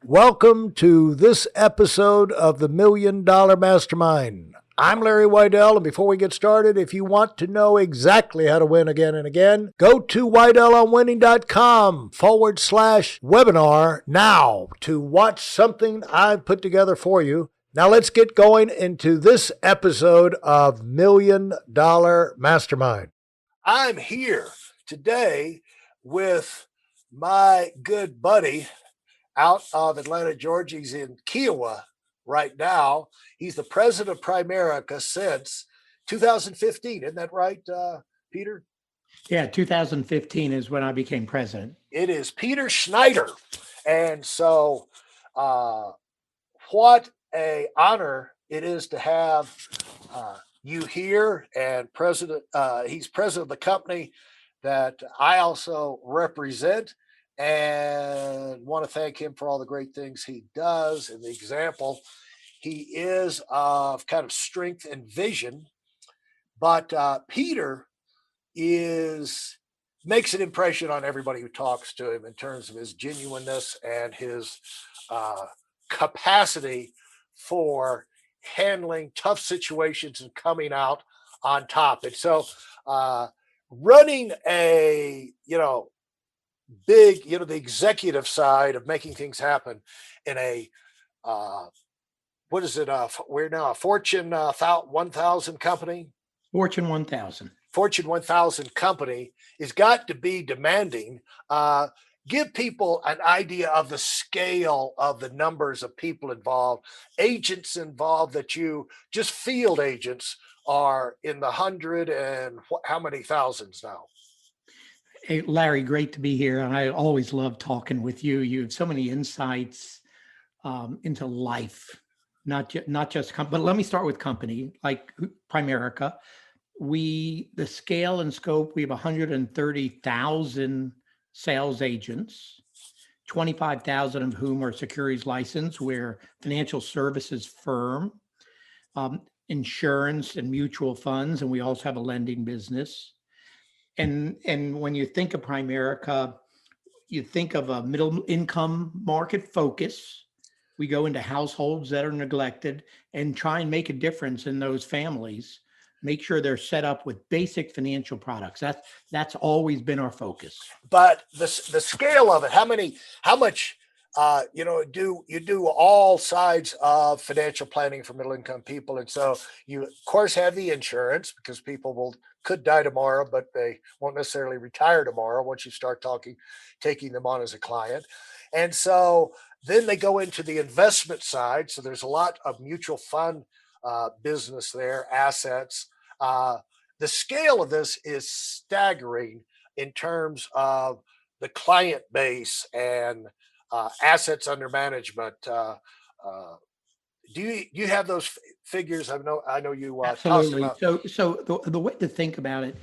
Welcome to this episode of the $1 Million Mastermind. I'm Larry Weidel, and before we get started, if you want to know exactly how to win again and again, go to weidelonwinning.com/webinar now to watch something I've put together for you. Now let's get going into this episode of $1 Million Mastermind. I'm here today with my good buddy out of Atlanta, Georgia. He's in Kiowa right now. He's the president of Primerica since 2015. Isn't that right, Peter? Yeah, 2015 is when I became president. It is Peter Schneider. And so what a honor it is to have you here, and he's president of the company that I also represent, and want to thank him for all the great things he does and the example he is of kind of strength and vision. But Peter makes an impression on everybody who talks to him in terms of his genuineness and his capacity for handling tough situations and coming out on top. And so running a, big, the executive side of making things happen in a, what is it? We're now a Fortune 1000 company. Fortune 1000. Fortune 1000 company has got to be demanding. Give people an idea of the scale of the numbers of people involved, agents involved, that you just field agents are in the hundred and how many thousands now? Hey, Larry, great to be here. And I always love talking with you. You have so many insights into life, not just but let me start with company like Primerica. The scale and scope, we have 130,000 sales agents, 25,000 of whom are securities licensed. We're a financial services firm, insurance and mutual funds, and we also have a lending business. And when you think of Primerica, you think of a middle income market focus. We go into households that are neglected and try and make a difference in those families. Make sure they're set up with basic financial products. That's always been our focus. But the scale of it, how much, do you do all sides of financial planning for middle income people? And so you of course have the insurance, because people could die tomorrow, but they won't necessarily retire tomorrow once you start taking them on as a client. And so then they go into the investment side. So there's a lot of mutual fund business there, assets. The scale of this is staggering in terms of the client base and assets under management. Do you have those figures? I know you Absolutely. So the way to think about it,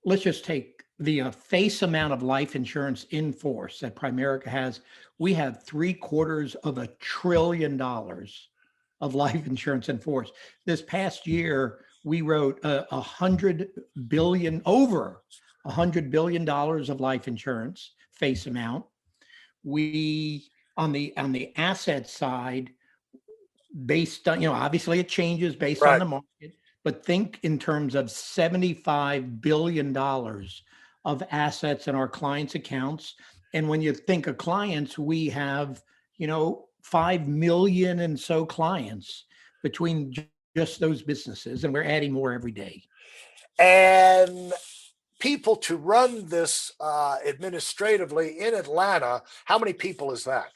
let's just take the face amount of life insurance in force that Primerica has. We have $750 billion of life insurance in force. This past year, we wrote over $100 billion of life insurance face amount. We on the asset side, based on, obviously it changes based on the market, but think in terms of $75 billion of assets in our clients' accounts. And when you think of clients, we have, 5 million and so clients between just those businesses, and we're adding more every day. And people to run this administratively in Atlanta, how many people is that?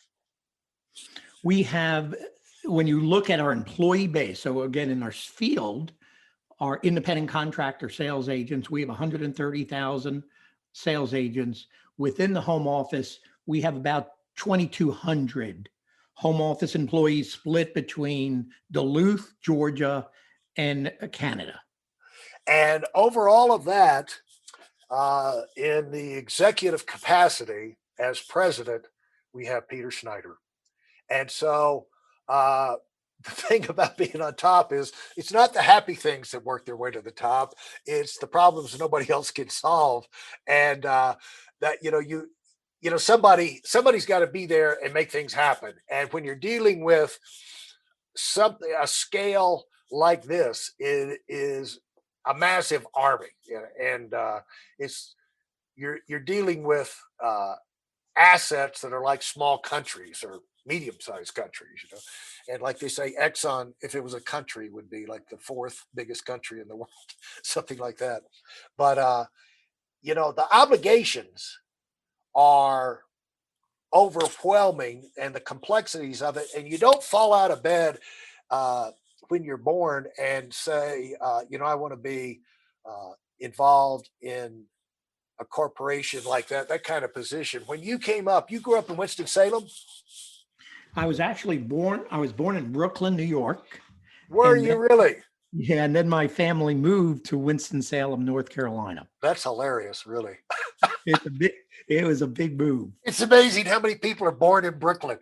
We have, when you look at our employee base, so again, in our field, our independent contractor sales agents, we have 130,000 sales agents. Within the home office, we have about 2,200 home office employees split between Duluth, Georgia, and Canada. And over all of that, in the executive capacity as president, we have Peter Schneider. And so the thing about being on top is it's not the happy things that work their way to the top. It's the problems nobody else can solve. And that, somebody's got to be there and make things happen. And when you're dealing with something, a scale like this, it is a massive army, and it's you're dealing with assets that are like small countries or medium-sized countries, and like they say, Exxon, if it was a country, would be like the fourth biggest country in the world, something like that. But the obligations are overwhelming, and the complexities of it, and you don't fall out of bed uh, when you're born and say, I want to be involved in a corporation like that kind of position. When you came up, you grew up in Winston-Salem. I was born in Brooklyn, New York. Were And you then, really? yeah, and then my family moved to Winston-Salem, North Carolina. That's hilarious, really. It's a big, it was a big move. It's amazing how many people are born in Brooklyn.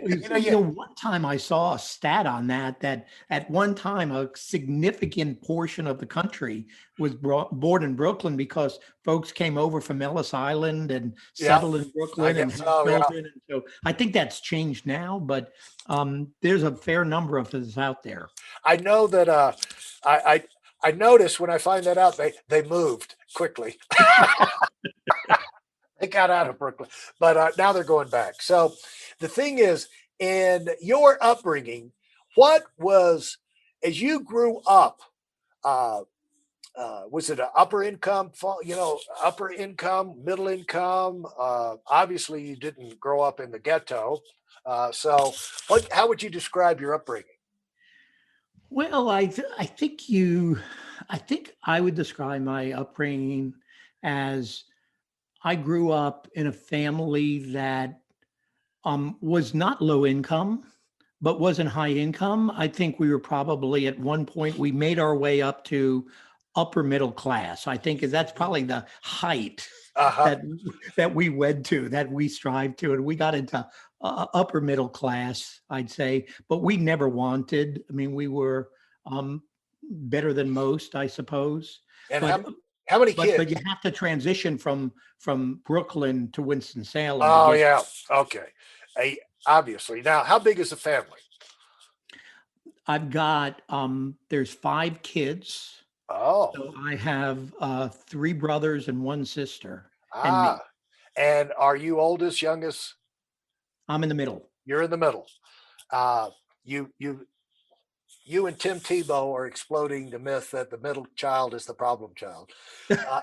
One time I saw a stat on that at one time a significant portion of the country was born in Brooklyn because folks came over from Ellis Island and Yeah, settled in I Brooklyn and guess had so. Yeah, children. And so I think that's changed now, but there's a fair number of us out there. I know that. I noticed when I find that out, they moved quickly. They got out of Brooklyn, but now they're going back. So the thing is, in your upbringing, what was, as you grew up, uh, was it an upper income, upper income, middle income? Obviously, you didn't grow up in the ghetto. So, how would you describe your upbringing? Well, I think I would describe my upbringing as I grew up in a family that was not low income, but wasn't high income. I think we were probably at one point, we made our way up to upper middle class. I think that's probably the height Uh huh. that that we wed to, that we strive to, and we got into upper middle class, I'd say. But we never wanted. I mean, we were um, better than most, I suppose. And But how many but kids? you have to transition from Brooklyn to Winston Salem to Oh get. yeah. Okay. Eh, Obviously. Now, how big is the family? I've got there's 5 kids. Oh, So I have 3 brothers and 1 sister and me. ah. And are you oldest, youngest? I'm in the middle. You're in the middle. Uh, you you you and Tim Tebow are exploding the myth that the middle child is the problem child. Uh,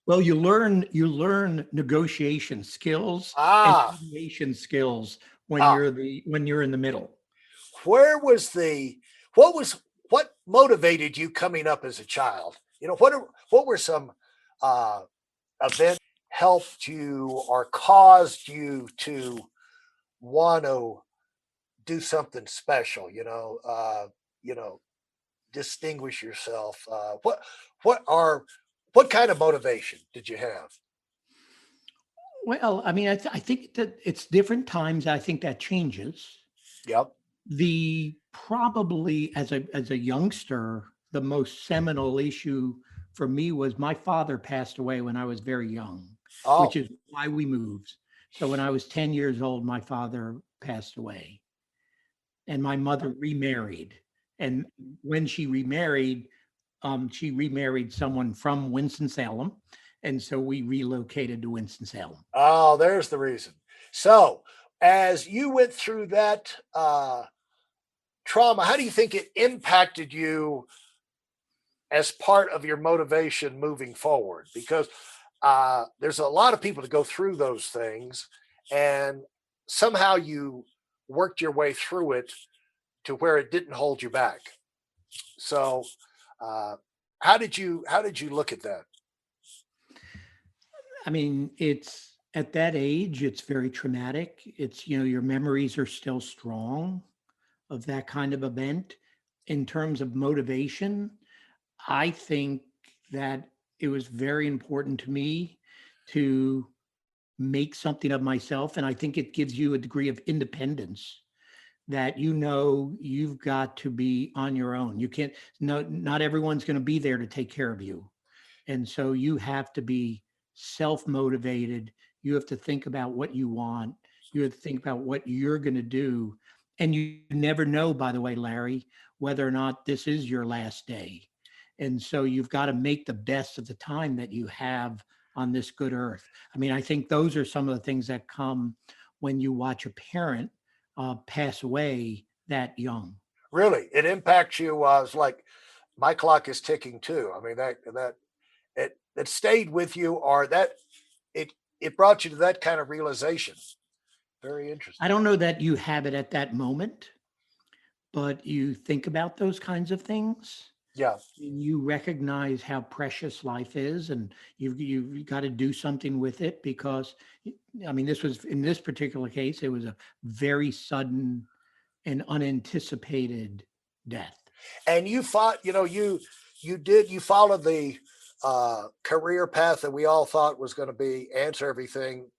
Well, you learn negotiation skills and ah, mediation skills when ah. you're in the middle. Where was the what was what motivated you coming up as a child? What were some uh, events helped you or caused you to want to do something special? You know, distinguish yourself. What are what kind of motivation did you have? Well, I mean, I think that it's different times. I think that changes. Yep. The probably as a youngster, the most seminal issue for me was my father passed away when I was very young, which Oh, is why we moved. So when I was 10 years old, my father passed away and my mother remarried. And when she remarried someone from Winston-Salem. And so we relocated to Winston-Salem. there's the reason. So, as you went through that trauma, how do you think it impacted you as part of your motivation moving forward? Because there's a lot of people to go through those things, and somehow you worked your way through it to where it didn't hold you back. So, uh, how did you look at that? I mean, it's at that age, it's very traumatic. Your memories are still strong of that kind of event. In terms of motivation, I think that it was very important to me to make something of myself. And I think it gives you a degree of independence that you've got to be on your own. You can't, no, not everyone's going to be there to take care of you. And so you have to be self-motivated. You have to think about what you want. You have to think about what you're going to do. And you never know, by the way, Larry, whether or not this is your last day. And so you've got to make the best of the time that you have on this good earth. I mean, I think those are some of the things that come when you watch a parent pass away that young. Really, it impacts you. It's like my clock is ticking too. I mean that it stayed with you, or that it brought you to that kind of realization. Very I interesting. don't know that you have it at that moment, but you think about those kinds of things Yeah, and you recognize how precious life is, and you've got to do something with it because I mean, this was in this particular case, it was a very sudden and unanticipated death. and you fought. You followed the career path that we all thought was going to be answer everything,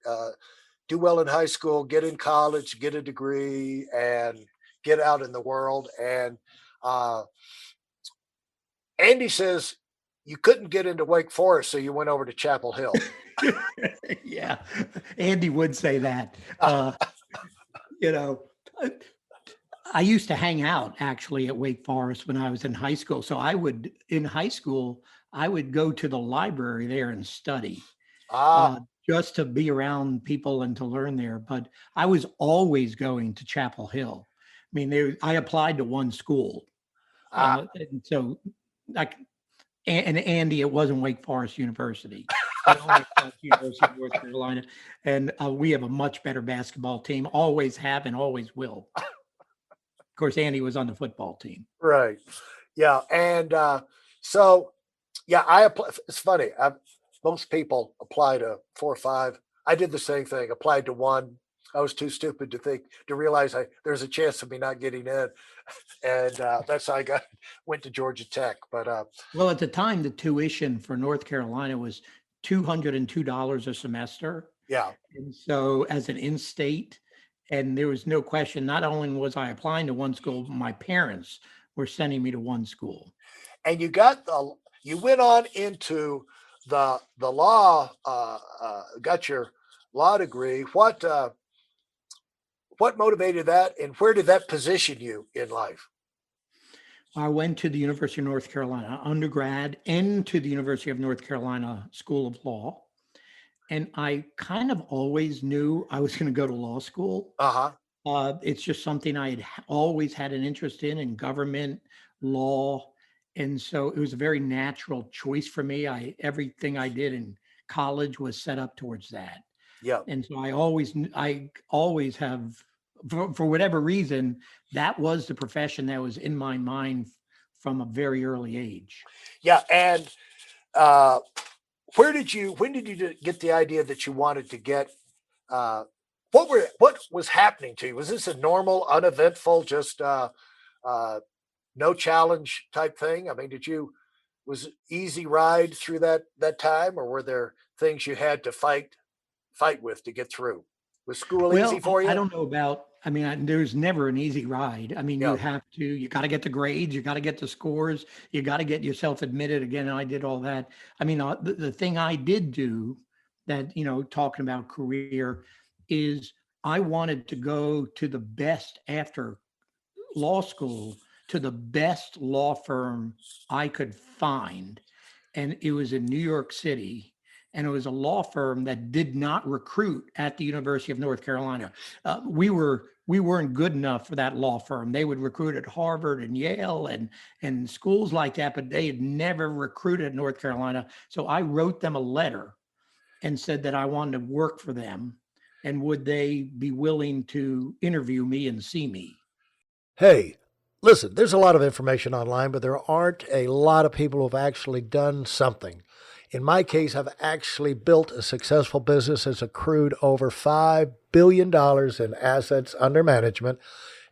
do well in high school, get in college, get a degree, and get out in the world. And uh, Andy says you couldn't get into Wake Forest, so you went over to Chapel Hill. Yeah, Andy would say that. You know, I used to hang out actually at Wake Forest when I was in high school. So in high school, I would go to the library there and study Ah, just to be around people and to learn there. But I was always going to Chapel Hill. I mean, I applied to one school. ah, And so, like, and Andy, it wasn't Wake Forest University. It was Wake Forest University of North Carolina. And we have a much better basketball team, always have and always will. Of course, Andy was on the football team. right. Yeah, and so yeah, I apply. It's funny. Most people apply to 4 or 5. I did the same thing. Applied to one. I was too stupid to realize there's a chance of me not getting in, and that's how I went to Georgia Tech. But Well, at the time, the tuition for North Carolina was $202 a semester. yeah, And so, as an in-state, and there was no question, not only was I applying to one school, my parents were sending me to one school. and you went on into the law. Got your law degree. What motivated that, and where did that position you in life? I went to the University of North Carolina undergrad and to the University of North Carolina School of Law. And I kind of always knew I was going to go to law school. Uh huh. It's just something I had always had an interest in government, law. And so it was a very natural choice for me. Everything I did in college was set up towards that. Yeah. And so I always have, for whatever reason, that was the profession that was in my mind from a very early age. Yeah. And uh, when did you get the idea that you wanted to get, uh, what was happening to you? Was this a normal, uneventful, just, uh, no challenge type thing? I mean, was it easy ride through that time, or were there things you had to fight with to get through? Was school easy Well, for I you? don't know about, I mean, there's never an easy ride. I mean, Yeah. you got to get the grades, you got to get the scores, you got to get yourself admitted again. And I did all that. I mean, the thing I did do that, talking about career is I wanted to go to the best after law school to the best law firm I could find. And it was in New York City. And it was a law firm that did not recruit at the University of North Carolina. We weren't good enough for that law firm. They would recruit at Harvard and Yale and schools like that, but they had never recruited at North Carolina. So I wrote them a letter and said that I wanted to work for them, and would they be willing to interview me and see me? Hey, listen, there's a lot of information online, but there aren't a lot of people who've actually done something. In my case, I've actually built a successful business that's accrued over $5 billion in assets under management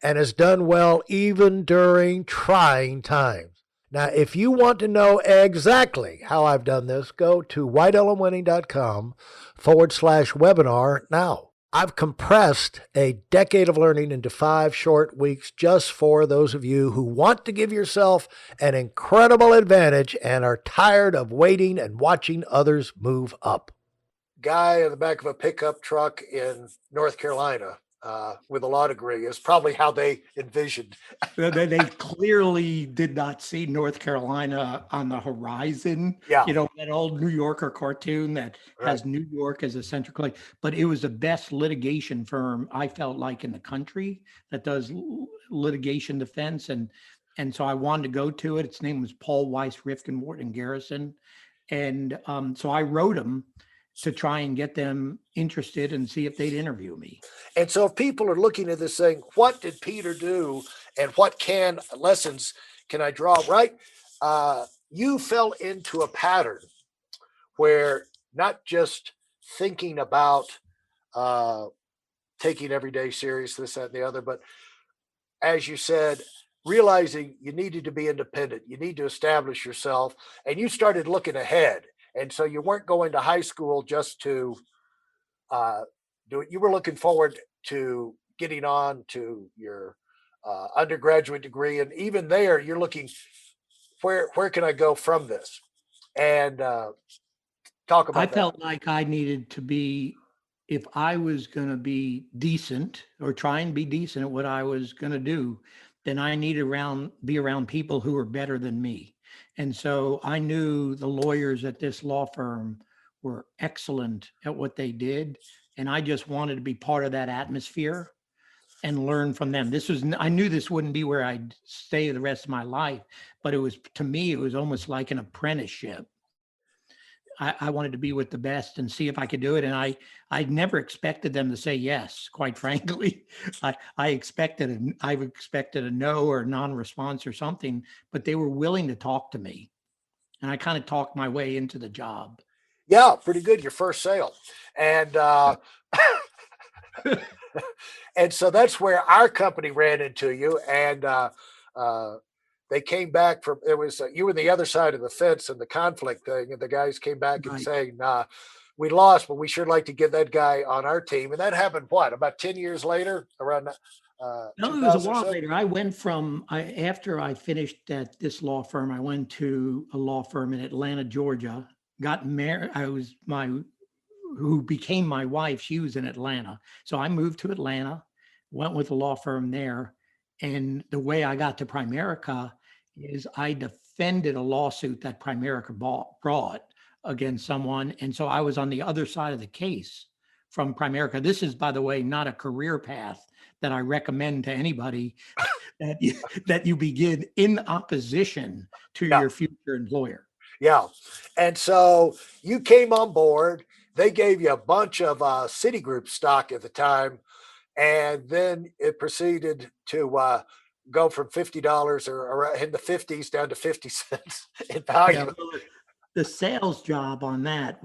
and has done well even during trying times. Now, if you want to know exactly how I've done this, go to whitelmwinning.com/webinar now. I've compressed a decade of learning into 5 short weeks just for those of you who want to give yourself an incredible advantage and are tired of waiting and watching others move up. guy in the back of a pickup truck in North Carolina with a law degree is probably how they envisioned. They clearly did not see North Carolina on the horizon. Yeah, You know, that old New Yorker cartoon that right. has New York as a central place, but it was the best litigation firm I felt like in the country that does litigation defense. And so I wanted to go to it. Its name was Paul Weiss, Rifkin, Wharton, Garrison. And so I wrote them to try and get them interested and see if they'd interview me. And so if people are looking at this saying, what did Peter do and what can lessons can I draw? Right. You fell into a pattern where not just thinking about uh, taking every day serious, this, that, and the other, but as you said, realizing you needed to be independent, you need to establish yourself, and you started looking ahead. And so you weren't going to high school just to uh, do it. You were looking forward to getting on to your undergraduate degree, and even there, you're looking where can I go from this, and talk I about that. felt like I needed to be, if I was going to be decent or try and be decent at what I was going to do, then I needed be around people who were better than me. And so I knew the lawyers at this law firm were excellent at what they did. And I just wanted to be part of that atmosphere and learn from them. I knew this wouldn't be where I'd stay the rest of my life, but to me, it was almost like an apprenticeship. I wanted to be with the best and see if I could do it. And I never expected them to say yes, quite frankly. I expected a no or non-response or something, but they were willing to talk to me. And I kind of talked my way into the job. Yeah, pretty good. Your first sale, and and so that's where our company ran into you, and uh, they came back from it was you were the other side of the fence and the conflict thing, and the guys came back and Right. saying, "We lost, but we sure like to get that guy on our team." And that happened what about 10 years later, around No, it was a 2000 or while so. later. I went after I finished at this law firm, I went to a law firm in Atlanta, Georgia, got married. Who became my wife, she was in Atlanta. So I moved to Atlanta, went with a law firm there. And the way I got to Primerica is I defended a lawsuit that Primerica brought against someone. And so I was on the other side of the case from Primerica. This is, by the way, not a career path that I recommend to anybody that you begin in opposition to Yeah, your future employer. yeah. And so you came on board. They gave you a bunch of Citigroup stock at the time, and then it proceeded to go from $50 or in the 50s down to 50 cents in Yeah, value. well, the sales job on that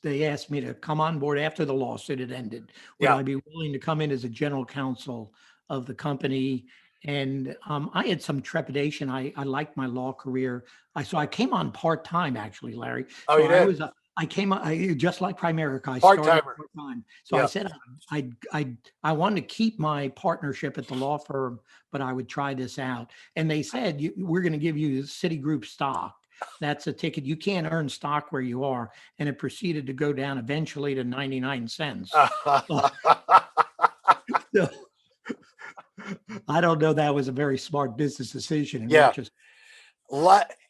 they asked me to come on board after the lawsuit had ended. Would Yeah. I be willing to come in as a general counsel of the company? And I had some trepidation. I liked my law career. So I came on part-time actually, Larry. Oh, So you did? I came just like Primerica, I Part started timer. part-time. So I Yeah. said I wanted to keep my partnership at the law firm, but I would try this out. And they said, we're going to give you Citigroup stock. That's a ticket. You can't earn stock where you are. And it proceeded to go down eventually to 99 cents. So I don't know. That was a very smart business decision in Yeah. retrospect.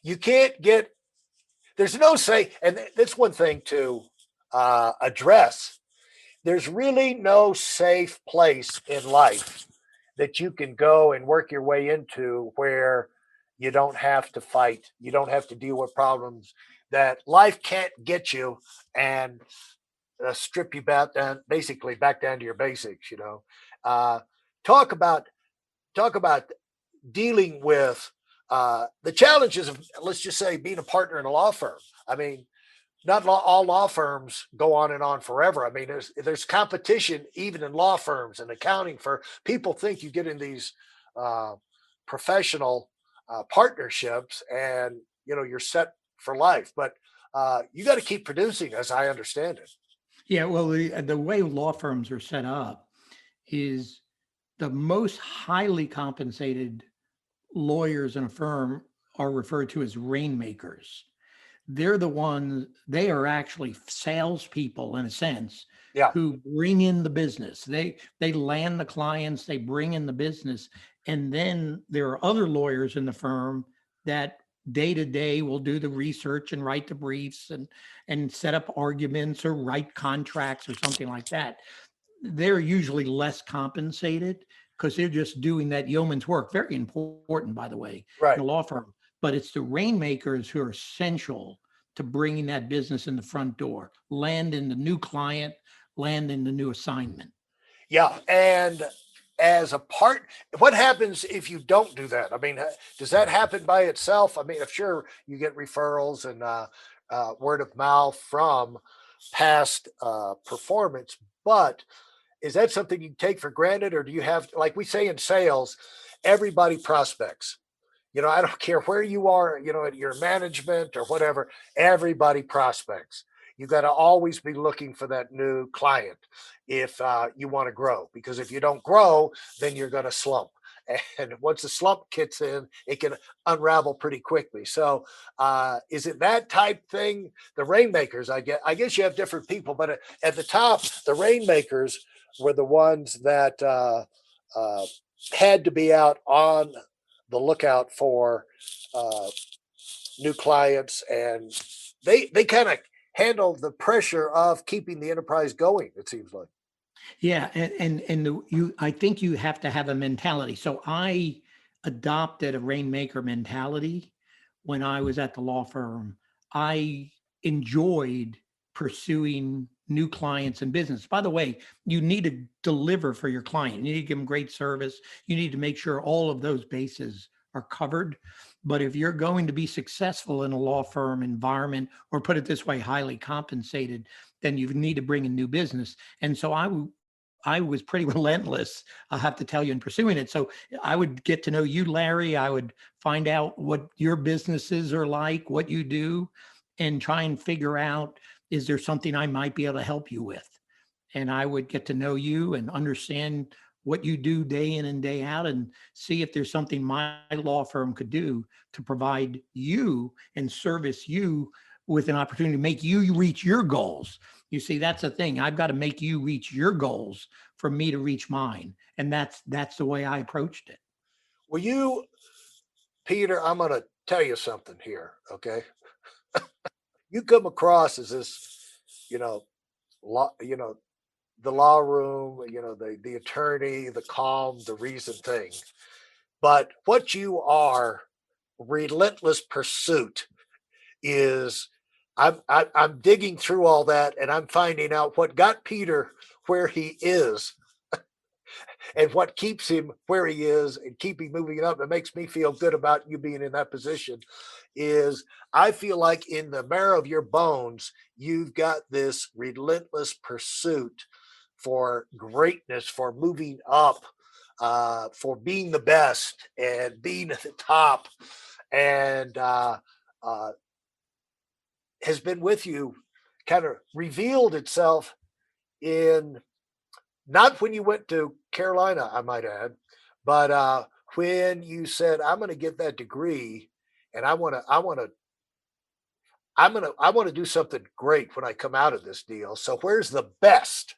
You can't get, there's no say. And that's one thing to address. There's really no safe place in life that you can go and work your way into where you don't have to fight. You don't have to deal with problems that life can't get you and strip you back down, basically back down to your basics. Uh, talk about talk about dealing with the challenges of, let's just say, being a partner in a law firm. I mean, not all law firms go on and on forever. I mean, there's competition even in law firms and accounting for people think you get in these uh, professional partnerships and you're set for life, but you got to keep producing, as I understand it. Yeah. Well, the way law firms are set up is the most highly compensated lawyers in a firm are referred to as rainmakers. they're the ones, they are actually salespeople in a sense Yeah. who bring in the business. They land the clients, they bring in the business. And then there are other lawyers in the firm that day to day will do the research and write the briefs and set up arguments or write contracts or something like that. They're usually less compensated because they're just doing that yeoman's work. Very important, by the way, in Right. a law firm. But it's the rainmakers who are essential to bringing that business in the front door, landing the new client, landing the new assignment. Yeah. And as a part, what happens if you don't do that? I mean, does that happen by itself? I mean, if sure you get referrals and word of mouth from past performance, but is that something you take for granted, or do you have, like we say in sales, everybody prospects? I don't care where you are, at your management or whatever, everybody prospects. You got to always be looking for that new client if you want to grow, because if you don't grow, then you're going to slump. And once the slump kicks in, it can unravel pretty quickly. So, is it that type thing? The rainmakers, I guess you have different people, but at the top, the rainmakers were the ones that uh, had to be out on the lookout for uh, new clients, and they kind of handle the pressure of keeping the enterprise going. It seems like. Yeah, you, I think you have to have a mentality. So I adopted a rainmaker mentality when I was at the law firm. I enjoyed pursuing new clients and business. By the way, you need to deliver for your client. You need to give them great service. You need to make sure all of those bases are covered. But if you're going to be successful in a law firm environment, or put it this way, highly compensated, then you need to bring in new business. And so I was pretty relentless, I have to tell you, in pursuing it. So I would get to know you, Larry. I would find out what your businesses are like, what you do, and try and figure out, is there something I might be able to help you with? And I would get to know you and understand what you do day in and day out, and see if there's something my law firm could do to provide you and service you with an opportunity to make you reach your goals. You see, that's the thing. I've got to make you reach your goals for me to reach mine. And that's the way I approached it. Well, Peter, I'm going to tell you something here. Okay, you come across as this, you know, the law room, the attorney, the calm, the reason thing. But what you are, relentless pursuit, is I'm digging through all that, and I'm finding out what got Peter where he is and what keeps him where he is and keep him moving up. It makes me feel good about you being in that position. Is I feel like in the marrow of your bones, you've got this relentless pursuit for greatness, for moving up, for being the best and being at the top, and uh, has been with you, kind of revealed itself in, not when you went to Carolina, I might add, but when you said, "I'm going to get that degree, and I want to do something great when I come out of this deal. So where's the best?"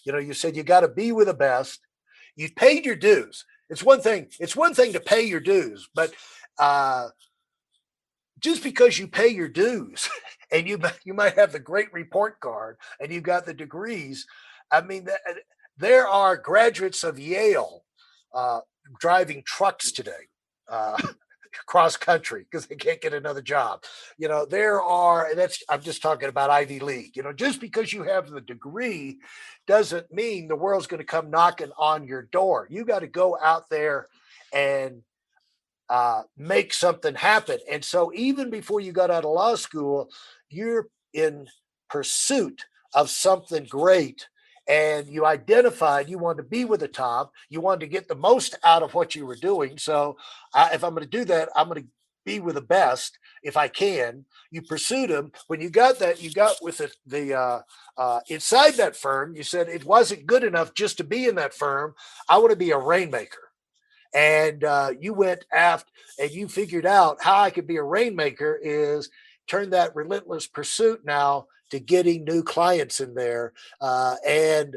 You said you got to be with the best. You paid your dues. It's one thing. It's one thing to pay your dues, but uh, just because you pay your dues and you might have the great report card and you've got the degrees. I mean, there are graduates of Yale uh, driving trucks today. Uh, Cross country because they can't get another job. There are, and that's, I'm just talking about Ivy League. Just because you have the degree doesn't mean the world's going to come knocking on your door. You got to go out there and make something happen. And so, even before you got out of law school, you're in pursuit of something great. And you identified you wanted to be with the top. You wanted to get the most out of what you were doing. So, if I'm going to do that, I'm going to be with the best if I can. You pursued them. When you got that, you got with the inside that firm. You said it wasn't good enough just to be in that firm. I want to be a rainmaker, and you went aft and you figured out how I could be a rainmaker is turn that relentless pursuit now to getting new clients in there. And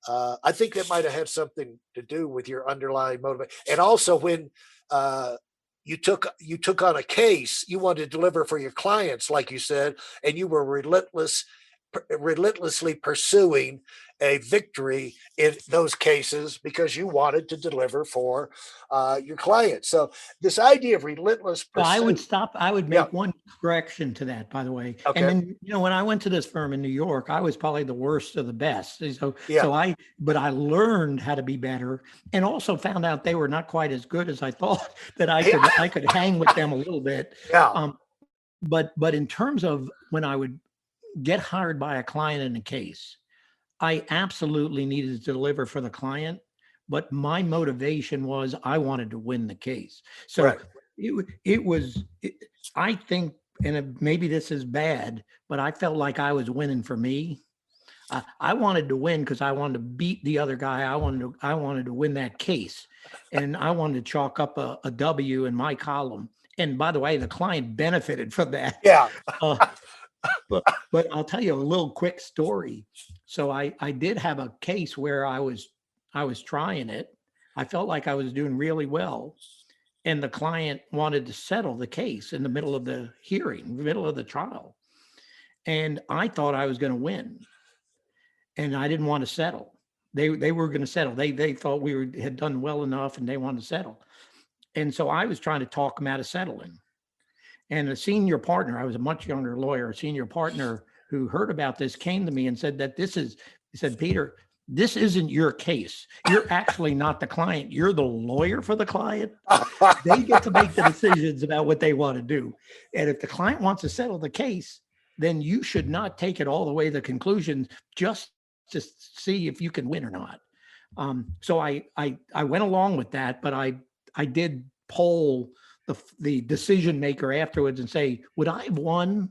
I think that might have had something to do with your underlying motivation. And also when uh, you took on a case you wanted to deliver for your clients, like you said, and you were relentlessly pursuing a victory in those cases because you wanted to deliver for your clients. So this idea of relentless Well, pursuit. I would Yeah. make one correction to that, by the way. And Okay. then, when I went to this firm in New York, I was probably the worst of the best. Yeah. But I learned how to be better, and also found out they were not quite as good as I thought, that I could hang with them a little bit. Yeah. But in terms of when I would get hired by a client in a case, I absolutely needed to deliver for the client, but my motivation was I wanted to win the case. So Right. I think, and maybe this is bad, but I felt like I was winning for me. I wanted to win because I wanted to beat the other guy. I wanted to win that case, and I wanted to chalk up a W in my column. And by the way, the client benefited from that. Yeah. Uh, but I'll tell you a little quick story. So I did have a case where I was trying it. I felt like I was doing really well, and the client wanted to settle the case in the middle of the hearing, middle of the trial, and I thought I was going to win, and I didn't want to settle. They were going to settle. They thought had done well enough, and they wanted to settle. And so I was trying to talk them out of settling. And a senior partner, I was a much younger lawyer, a senior partner who heard about this came to me and said that he said, Peter, this isn't your case. You're actually not the client. You're the lawyer for the client. They get to make the decisions about what they want to do. And if the client wants to settle the case, then you should not take it all the way to the conclusion just to see if you can win or not. So I went along with that, but I did poll the decision maker afterwards and say, would I have won?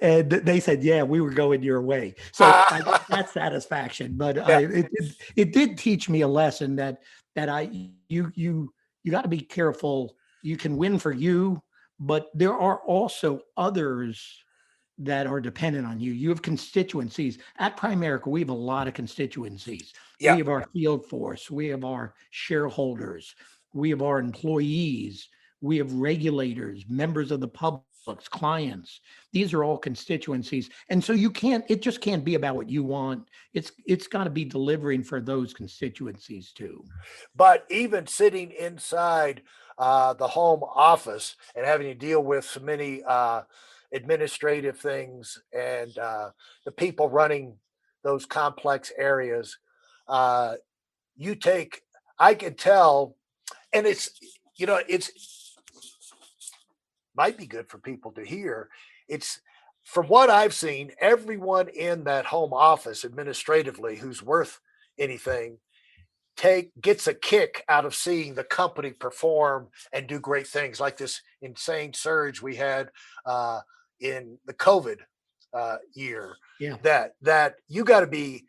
And they said, yeah, we were going your way. So I got that satisfaction, but it did teach me a lesson that you got to be careful. You can win for you, but there are also others that are dependent on you. You have constituencies. At Primerica, we have a lot of constituencies. Yeah. We have our field force. We have our shareholders. We have our employees. We have regulators, members of the public, clients. These are all constituencies. And so it just can't be about what you want. It's got to be delivering for those constituencies too. But even sitting inside the home office and having to deal with so many administrative things and the people running those complex areas, I can tell, and it's might be good for people to hear. It's, from what I've seen, everyone in that home office administratively who's worth anything gets a kick out of seeing the company perform and do great things, like this insane surge we had in the COVID year. Yeah. That you got to be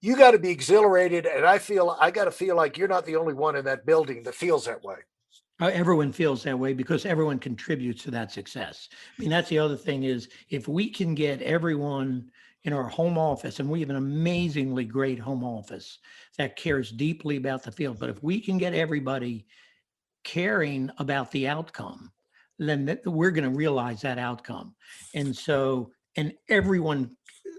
exhilarated, and I got to feel like you're not the only one in that building that feels that way. Everyone feels that way because everyone contributes to that success. I mean, that's the other thing is if we can get everyone in our home office, and we have an amazingly great home office that cares deeply about the field, but if we can get everybody caring about the outcome, then we're going to realize that outcome. And everyone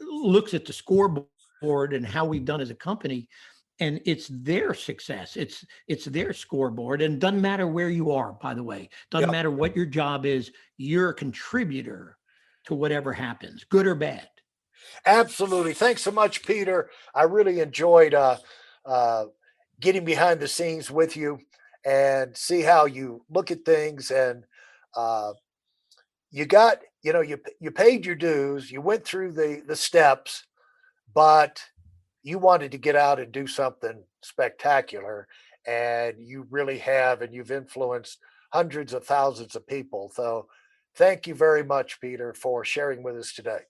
looks at the scoreboard and how we've done as a company, and it's their success. It's their scoreboard, and doesn't matter where you are, by the way. Doesn't matter what your job is. You're a contributor to whatever happens, good or bad. Absolutely. Thanks so much, Peter. I really enjoyed getting behind the scenes with you and see how you look at things. And you paid your dues, you went through the steps, but you wanted to get out and do something spectacular, and you really have, and you've influenced hundreds of thousands of people. So thank you very much, Peter, for sharing with us today.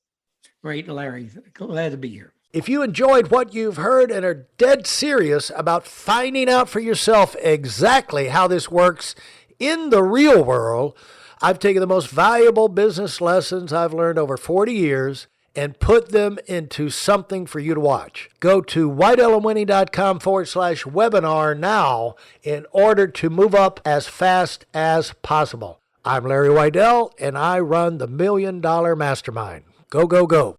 Great, Larry. Glad to be here. If you enjoyed what you've heard and are dead serious about finding out for yourself exactly how this works in the real world, I've taken the most valuable business lessons I've learned over 40 years and put them into something for you to watch. Go to whiteelementwinning.com/webinar now in order to move up as fast as possible. I'm Larry Weidel, and I run the $1 Million Mastermind. Go, go, go.